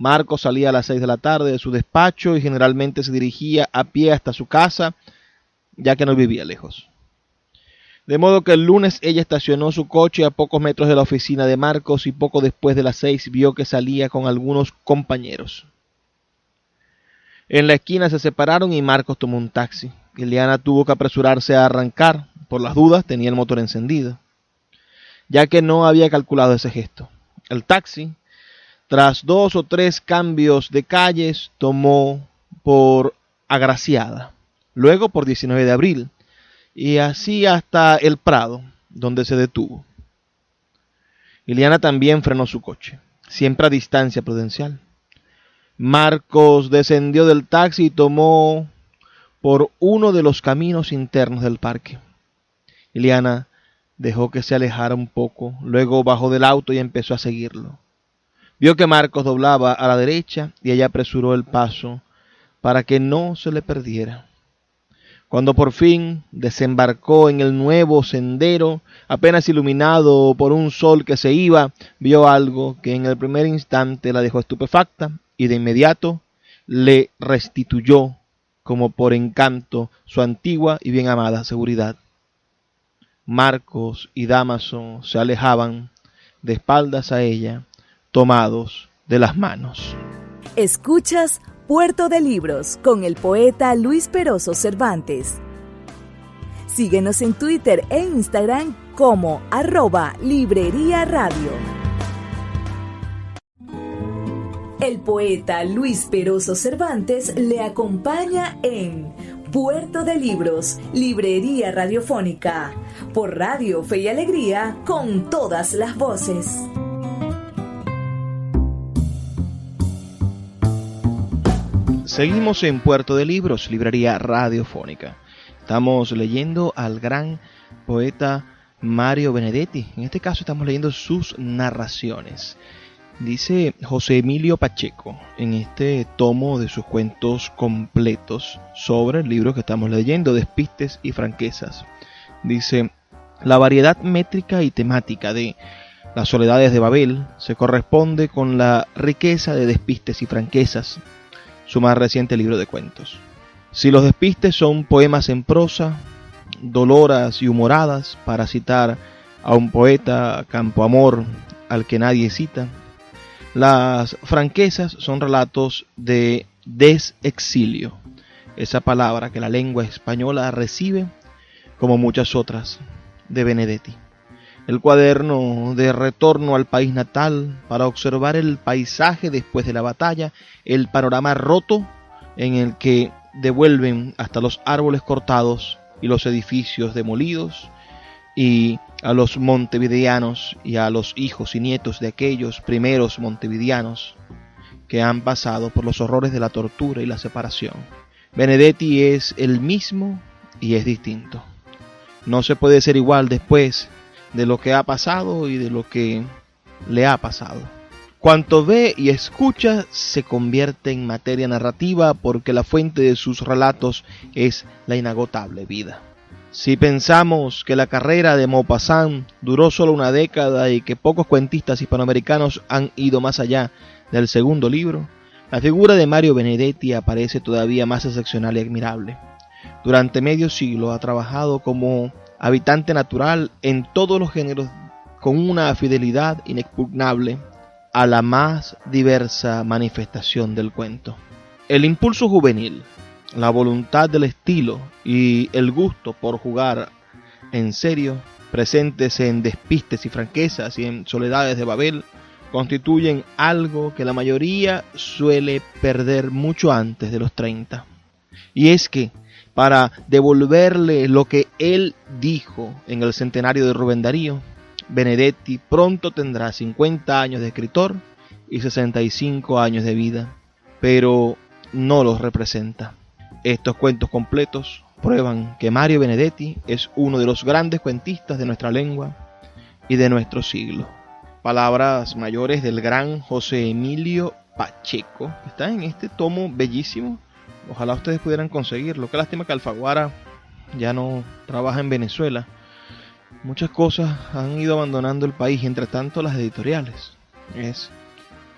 Speaker 2: Marcos salía a las 6 de la tarde de su despacho y generalmente se dirigía a pie hasta su casa, ya que no vivía lejos. De modo que el lunes ella estacionó su coche a pocos metros de la oficina de Marcos y poco después de las 6 vio que salía con algunos compañeros. En la esquina se separaron y Marcos tomó un taxi. Ileana tuvo que apresurarse a arrancar. Por las dudas tenía el motor encendido, ya que no había calculado ese gesto. El taxi, tras 2 o 3 cambios de calles, tomó por Agraciada, luego por 19 de abril, y así hasta El Prado, donde se detuvo. Ileana también frenó su coche, siempre a distancia prudencial. Marcos descendió del taxi y tomó por uno de los caminos internos del parque. Ileana dejó que se alejara un poco, luego bajó del auto y empezó a seguirlo. Vio que Marcos doblaba a la derecha y ella apresuró el paso para que no se le perdiera. Cuando por fin desembarcó en el nuevo sendero, apenas iluminado por un sol que se iba, vio algo que en el primer instante la dejó estupefacta y de inmediato le restituyó, como por encanto, su antigua y bien amada seguridad. Marcos y Dámaso se alejaban de espaldas a ella, tomados de las manos.
Speaker 1: Escuchas Puerto de Libros con el poeta Luis Peroso Cervantes. Síguenos en Twitter e Instagram como @Librería Radio. El poeta Luis Peroso Cervantes le acompaña en Puerto de Libros, Librería Radiofónica, por Radio Fe y Alegría, con todas las voces.
Speaker 2: Seguimos en Puerto de Libros, Librería Radiofónica. Estamos leyendo al gran poeta Mario Benedetti. En este caso estamos leyendo sus narraciones. Dice José Emilio Pacheco en este tomo de sus cuentos completos sobre el libro que estamos leyendo, Despistes y Franquezas. Dice: la variedad métrica y temática de Las Soledades de Babel se corresponde con la riqueza de Despistes y Franquezas, su más reciente libro de cuentos. Si los despistes son poemas en prosa, doloras y humoradas, para citar a un poeta campoamor al que nadie cita, las franquezas son relatos de desexilio, esa palabra que la lengua española recibe, como muchas otras, de Benedetti. El cuaderno de retorno al país natal para observar el paisaje después de la batalla, el panorama roto en el que devuelven hasta los árboles cortados y los edificios demolidos, y a los montevideanos y a los hijos y nietos de aquellos primeros montevideanos que han pasado por los horrores de la tortura y la separación. Benedetti es el mismo y es distinto. No se puede ser igual después de lo que ha pasado y de lo que le ha pasado. Cuanto ve y escucha se convierte en materia narrativa, porque la fuente de sus relatos es la inagotable vida. Si pensamos que la carrera de Maupassant duró solo una década y que pocos cuentistas hispanoamericanos han ido más allá del segundo libro, la figura de Mario Benedetti aparece todavía más excepcional y admirable. Durante medio siglo ha trabajado como habitante natural en todos los géneros, con una fidelidad inexpugnable a la más diversa manifestación del cuento. El impulso juvenil, la voluntad del estilo y el gusto por jugar en serio, presentes en Despistes y Franquezas y en Soledades de Babel, constituyen algo que la mayoría suele perder mucho antes de los 30. Y es que, para devolverle lo que él dijo en el centenario de Rubén Darío, Benedetti pronto tendrá 50 años de escritor y 65 años de vida, pero no los representa. Estos cuentos completos prueban que Mario Benedetti es uno de los grandes cuentistas de nuestra lengua y de nuestro siglo. Palabras mayores del gran José Emilio Pacheco, que está en este tomo bellísimo. Ojalá ustedes pudieran conseguirlo. Qué lástima que Alfaguara ya no trabaja en Venezuela. Muchas cosas han ido abandonando el país, entre tanto las editoriales. Es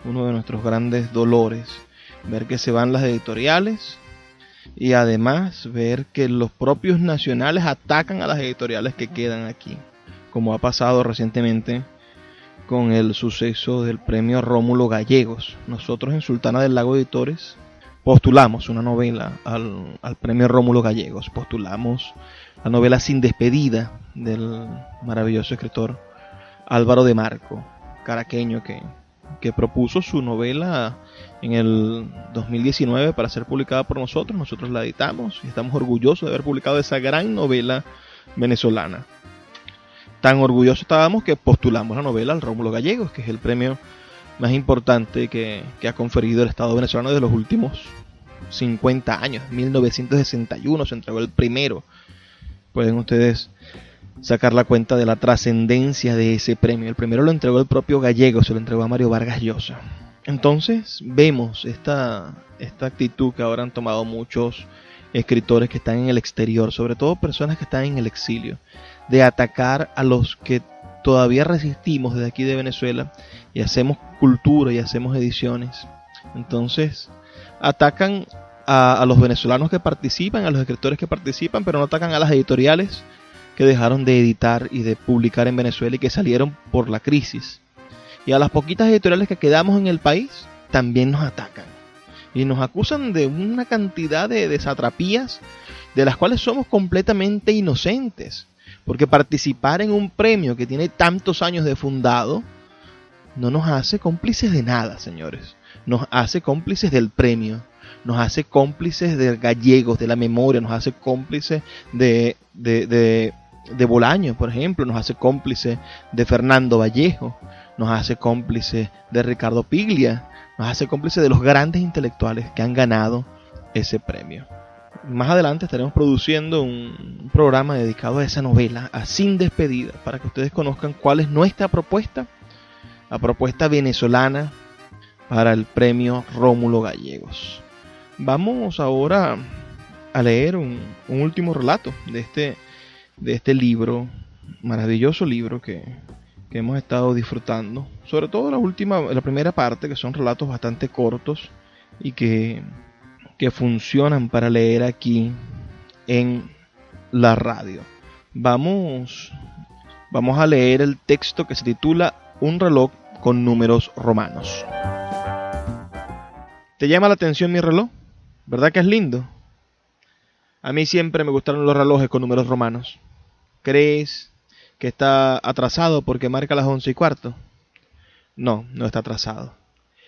Speaker 2: uno de nuestros grandes dolores, ver que se van las editoriales y además ver que los propios nacionales atacan a las editoriales que quedan aquí, como ha pasado recientemente con el suceso del premio Rómulo Gallegos. Nosotros en Sultana del Lago Editores postulamos una novela al premio Rómulo Gallegos, postulamos la novela Sin Despedida del maravilloso escritor Álvaro de Marco, caraqueño, que propuso su novela en el 2019 para ser publicada por nosotros. Nosotros la editamos y estamos orgullosos de haber publicado esa gran novela venezolana. Tan orgullosos estábamos que postulamos la novela al Rómulo Gallegos, que es el premio más importante que ha conferido el Estado venezolano de los últimos 50 años. 1961 se entregó el primero. Pueden ustedes sacar la cuenta de la trascendencia de ese premio. El primero lo entregó el propio Gallegos, se lo entregó a Mario Vargas Llosa. Entonces vemos esta actitud que ahora han tomado muchos escritores que están en el exterior, sobre todo personas que están en el exilio, de atacar a los que todavía resistimos desde aquí de Venezuela y hacemos cultura y hacemos ediciones. Entonces atacan a los venezolanos que participan, a los escritores que participan, pero no atacan a las editoriales que dejaron de editar y de publicar en Venezuela y que salieron por la crisis. Y a las poquitas editoriales que quedamos en el país también nos atacan y nos acusan de una cantidad de satrapías de las cuales somos completamente inocentes, porque participar en un premio que tiene tantos años de fundado no nos hace cómplices de nada, señores. Nos hace cómplices del premio, nos hace cómplices de Gallegos, de la memoria, nos hace cómplices de Bolaño, por ejemplo, nos hace cómplice de Fernando Vallejo, nos hace cómplice de Ricardo Piglia, nos hace cómplice de los grandes intelectuales que han ganado ese premio. Más adelante estaremos produciendo un programa dedicado a esa novela, a Sin Despedida, para que ustedes conozcan cuál es nuestra propuesta, la propuesta venezolana para el premio Rómulo Gallegos. Vamos ahora a leer un último relato de este libro, maravilloso libro que hemos estado disfrutando, sobre todo la primera parte, que son relatos bastante cortos y que funcionan para leer aquí en la radio. Vamos a leer el texto que se titula Un reloj con números romanos. ¿Te llama la atención mi reloj? ¿Verdad que es lindo? A mí siempre me gustaron los relojes con números romanos. ¿Crees que está atrasado porque marca las 11:15? No, no está atrasado.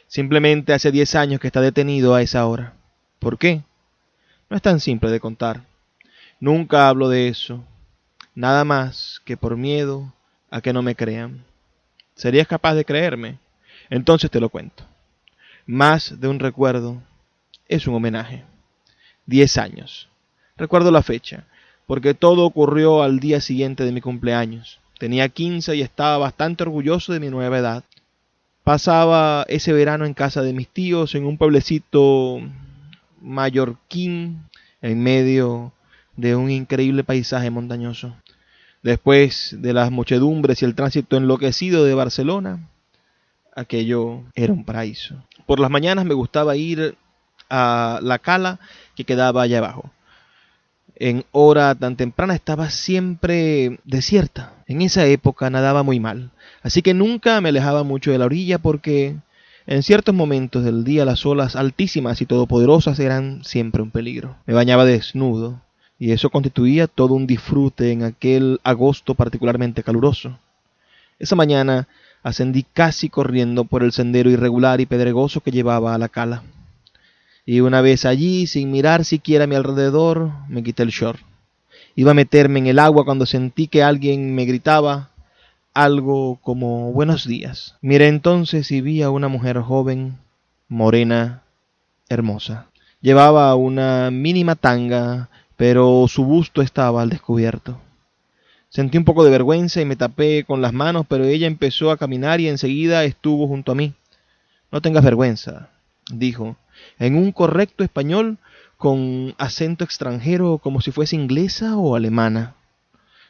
Speaker 2: Simplemente hace 10 años que está detenido a esa hora. ¿Por qué? No es tan simple de contar. Nunca hablo de eso. Nada más que por miedo a que no me crean. ¿Serías capaz de creerme? Entonces te lo cuento. Más de un recuerdo es un homenaje. 10 años. Recuerdo la fecha, porque todo ocurrió al día siguiente de mi cumpleaños. Tenía 15 y estaba bastante orgulloso de mi nueva edad. Pasaba ese verano en casa de mis tíos en un pueblecito mallorquín en medio de un increíble paisaje montañoso. Después de las muchedumbres y el tránsito enloquecido de Barcelona, aquello era un paraíso. Por las mañanas me gustaba ir a la cala que quedaba allá abajo. En hora tan temprana estaba siempre desierta. En esa época nadaba muy mal, así que nunca me alejaba mucho de la orilla porque en ciertos momentos del día las olas altísimas y todopoderosas eran siempre un peligro. Me bañaba desnudo y eso constituía todo un disfrute en aquel agosto particularmente caluroso. Esa mañana ascendí casi corriendo por el sendero irregular y pedregoso que llevaba a la cala. Y una vez allí, sin mirar siquiera a mi alrededor, me quité el short. Iba a meterme en el agua cuando sentí que alguien me gritaba algo como buenos días. Miré entonces y vi a una mujer joven, morena, hermosa. Llevaba una mínima tanga, pero su busto estaba al descubierto. Sentí un poco de vergüenza y me tapé con las manos, pero ella empezó a caminar y enseguida estuvo junto a mí. «No tengas vergüenza», dijo, en un correcto español con acento extranjero como si fuese inglesa o alemana.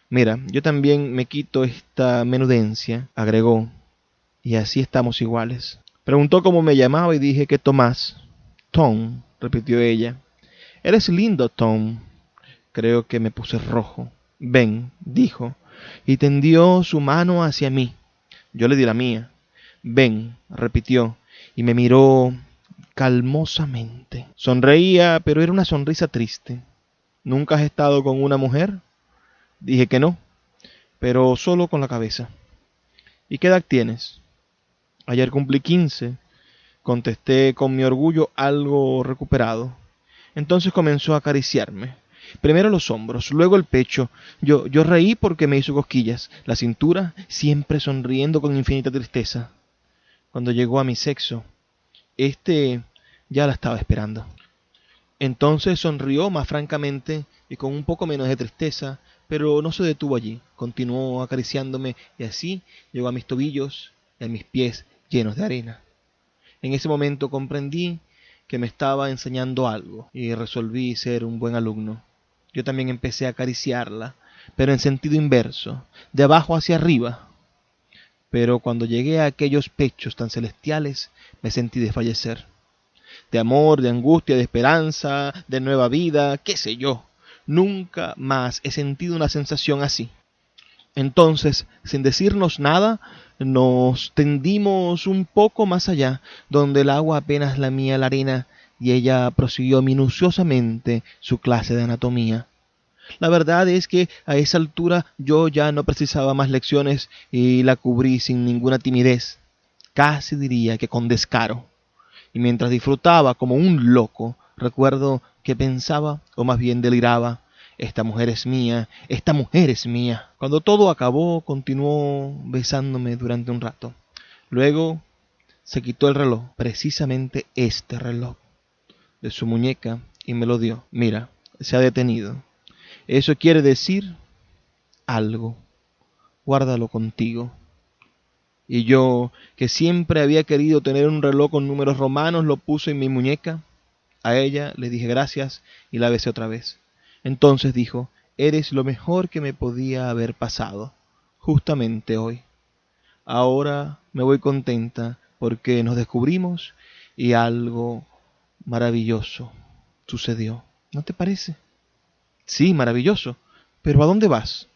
Speaker 2: «Mira, yo también me quito esta menudencia», agregó, «y así estamos iguales». Preguntó cómo me llamaba y dije que Tomás. «Tom», repitió ella. «Eres lindo, Tom». Creo que me puse rojo. «Ven», dijo, y tendió su mano hacia mí. Yo le di la mía. «Ven», repitió, y me miró calmosamente. Sonreía, pero era una sonrisa triste. «¿Nunca has estado con una mujer?» Dije que no, pero solo con la cabeza. «¿Y qué edad tienes?» «Ayer cumplí 15», contesté con mi orgullo algo recuperado. Entonces comenzó a acariciarme. Primero los hombros, luego el pecho. Yo reí porque me hizo cosquillas. La cintura, siempre sonriendo con infinita tristeza. Cuando llegó a mi sexo, ya la estaba esperando. Entonces sonrió más francamente y con un poco menos de tristeza, pero no se detuvo allí. Continuó acariciándome y así llegó a mis tobillos y a mis pies llenos de arena. En ese momento comprendí que me estaba enseñando algo y resolví ser un buen alumno. Yo también empecé a acariciarla, pero en sentido inverso, de abajo hacia arriba. Pero cuando llegué a aquellos pechos tan celestiales, me sentí desfallecer. De amor, de angustia, de esperanza, de nueva vida, qué sé yo. Nunca más he sentido una sensación así. Entonces, sin decirnos nada, nos tendimos un poco más allá, donde el agua apenas lamía la arena, y ella prosiguió minuciosamente su clase de anatomía. La verdad es que a esa altura yo ya no precisaba más lecciones y la cubrí sin ninguna timidez, casi diría que con descaro. Y mientras disfrutaba como un loco, recuerdo que pensaba, o más bien deliraba, «Esta mujer es mía, esta mujer es mía». Cuando todo acabó, continuó besándome durante un rato. Luego se quitó el reloj, precisamente este reloj, de su muñeca y me lo dio. «Mira, se ha detenido. Eso quiere decir algo. Guárdalo contigo». Y yo, que siempre había querido tener un reloj con números romanos, lo puse en mi muñeca. A ella le dije gracias y la besé otra vez. Entonces dijo: «Eres lo mejor que me podía haber pasado, justamente hoy. Ahora me voy contenta porque nos descubrimos y algo maravilloso sucedió. ¿No te parece?» «Sí, maravilloso. Pero ¿a dónde vas?»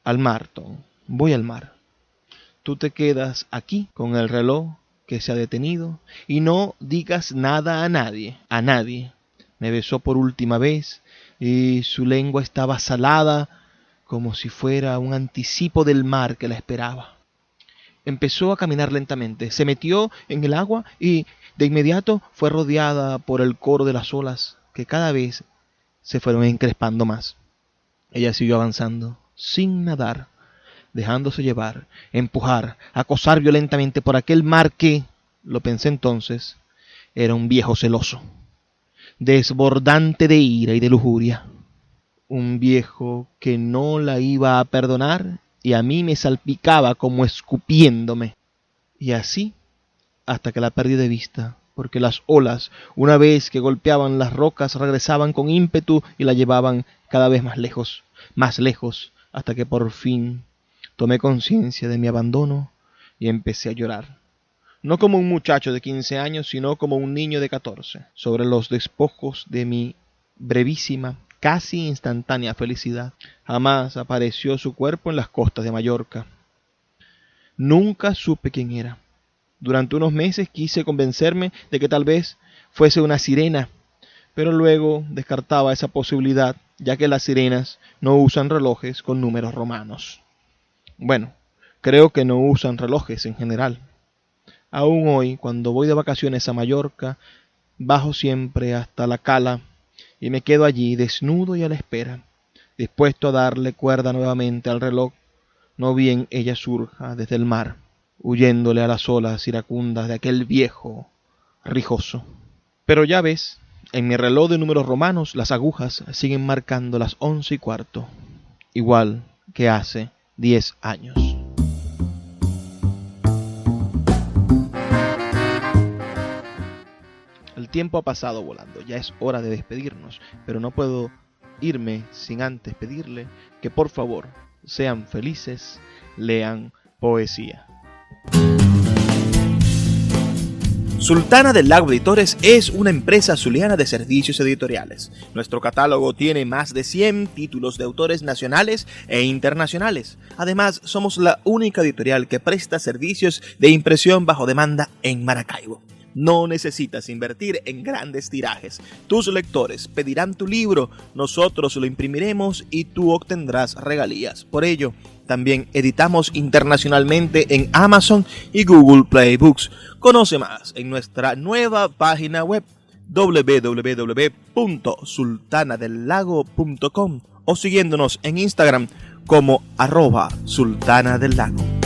Speaker 2: «Al mar, Tom. Voy al mar. Tú te quedas aquí con el reloj que se ha detenido y no digas nada a nadie, a nadie». Me besó por última vez y su lengua estaba salada como si fuera un anticipo del mar que la esperaba. Empezó a caminar lentamente, se metió en el agua y de inmediato fue rodeada por el coro de las olas que cada vez se fueron encrespando más. Ella siguió avanzando, sin nadar, dejándose llevar, empujar, acosar violentamente por aquel mar que, lo pensé entonces, era un viejo celoso, desbordante de ira y de lujuria. Un viejo que no la iba a perdonar y a mí me salpicaba como escupiéndome. Y así hasta que la perdí de vista, porque las olas, una vez que golpeaban las rocas, regresaban con ímpetu y la llevaban cada vez más lejos, hasta que por fin tomé conciencia de mi abandono y empecé a llorar. No como un muchacho de 15 años, sino como un niño de 14, sobre los despojos de mi brevísima, casi instantánea felicidad. Jamás apareció su cuerpo en las costas de Mallorca. Nunca supe quién era. Durante unos meses quise convencerme de que tal vez fuese una sirena, pero luego descartaba esa posibilidad, ya que las sirenas no usan relojes con números romanos. Bueno, creo que no usan relojes en general. Aún hoy, cuando voy de vacaciones a Mallorca, bajo siempre hasta la cala y me quedo allí desnudo y a la espera, dispuesto a darle cuerda nuevamente al reloj, no bien ella surja desde el mar, huyéndole a las olas iracundas de aquel viejo rijoso. Pero ya ves, En mi reloj de números romanos, las agujas siguen marcando las 11:15, igual que hace 10 años. El tiempo ha pasado volando, ya es hora de despedirnos, pero no puedo irme sin antes pedirle que por favor sean felices, lean poesía.
Speaker 3: Sultana del Lago Editores es una empresa zuliana de servicios editoriales. Nuestro catálogo tiene más de 100 títulos de autores nacionales e internacionales. Además, somos la única editorial que presta servicios de impresión bajo demanda en Maracaibo. No necesitas invertir en grandes tirajes. Tus lectores pedirán tu libro, nosotros lo imprimiremos y tú obtendrás regalías. Por ello, también editamos internacionalmente en Amazon y Google Play Books. Conoce más en nuestra nueva página web www.sultanadelago.com o siguiéndonos en Instagram como @sultanadelago.